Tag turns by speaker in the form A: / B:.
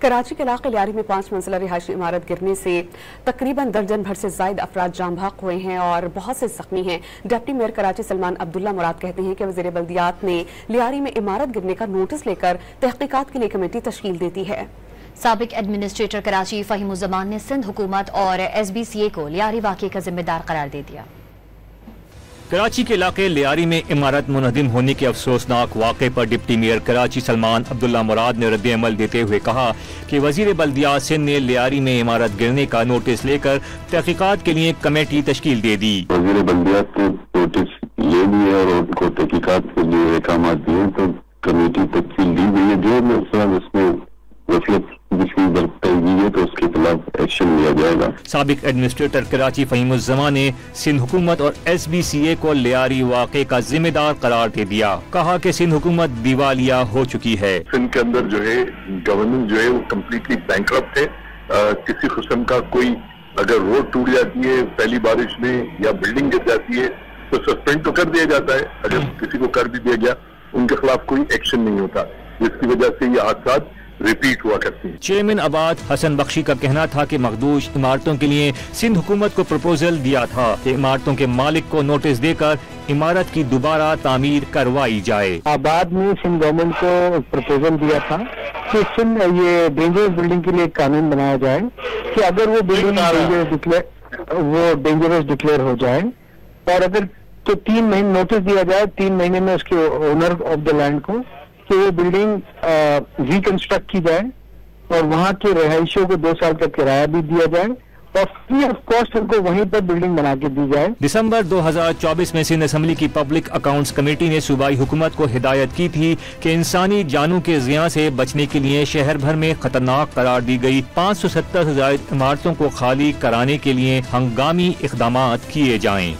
A: कराची के इलाके लियारी में 5 मंजिला रिहायशी इमारत गिरने से तकरीबन दर्जन भर से ज्यादा अफराद जाम बहक हुए हैं और बहुत से जख्मी हैं। डिप्टी मेयर कराची सलमान अब्दुल्ला मुराद कहते हैं कि वज़ीर बल्दियात ने लियारी में इमारत गिरने का नोटिस लेकर तहकीकात के लिए कमेटी तश्कील देती है।
B: साबिक एडमिनिस्ट्रेटर कराची फ़हीमुज़्ज़मान ने सिंध हुकूमत और SBCA को लियारी वाक़े का जिम्मेदार करार दे दिया।
C: कराची के इलाके लियारी में इमारत मुनहदिम होने के अफसोसनाक वाक़े पर डिप्टी मेयर कराची सलमान अब्दुल्ला मुराद ने रद्द अमल देते हुए कहा कि वज़ीर बल्दियात सिंध ने लियारी में इमारत गिरने का नोटिस लेकर तहकीकात के लिए कमेटी तश्कील दे दी।
D: वज़ीर बल्दियात ने नोटिस ले लिया और उनको तहकीकात के लिए अहकाम दिए तो कमेटी तश्कील दी गई है। जो मसला इसमें गफलत है तो उसके खिलाफ एक्शन लिया जाएगा।
C: साबिक एडमिनिस्ट्रेटर कराची फ़हीमुज़्ज़मान ने सिंध हुकूमत और SBCA को लियारी वाक़े का जिम्मेदार करार दे दिया। कहा कि सिंध हुकूमत दिवालिया हो चुकी है।
E: सिंध के अंदर जो है गवर्नेंस जो है वो कम्प्लीटली बैंकरप्ट है। किसी किस्म का कोई अगर रोड टूट जाती है पहली बारिश में या बिल्डिंग गिर जाती है तो सस्पेंड तो कर दिया जाता है। अगर किसी को कर भी दिया गया उनके खिलाफ कोई एक्शन नहीं होता, जिसकी वजह से ये हादसा रिपीट हुआ करती है।
C: चेयरमैन आबाद हसन बख्शी का कहना था कि मखदूश इमारतों के लिए सिंध हुकूमत को प्रपोजल दिया था कि इमारतों के मालिक को नोटिस देकर इमारत की दोबारा तामीर करवाई जाए।
F: आबाद में सिंध गवर्नमेंट को प्रपोजल दिया था कि सिंध ये डेंजरस बिल्डिंग के लिए एक कानून बनाया जाए कि अगर वो बिल्डिंग डेंजरस डिक्लेयर हो जाए और अगर तो 3 महीने नोटिस दिया जाए, 3 महीने में उसके ओनर ऑफ द लैंड को कि वो बिल्डिंग रिकंस्ट्रक्ट की जाए और वहाँ के रहायशियों को 2 साल का किराया भी दिया जाए और फ्री ऑफ कॉस्ट उनको वहीं पर बिल्डिंग बना के दी जाए।
C: दिसंबर 2024 में सिंध असम्बली की पब्लिक अकाउंट्स कमेटी ने सूबाई हुकूमत को हिदायत की थी कि इंसानी जानों के ज़िया से बचने के लिए शहर भर में खतरनाक करार दी गई 570 से ज़ायद इमारतों को खाली कराने के लिए हंगामी इक़दामात किए जाएं।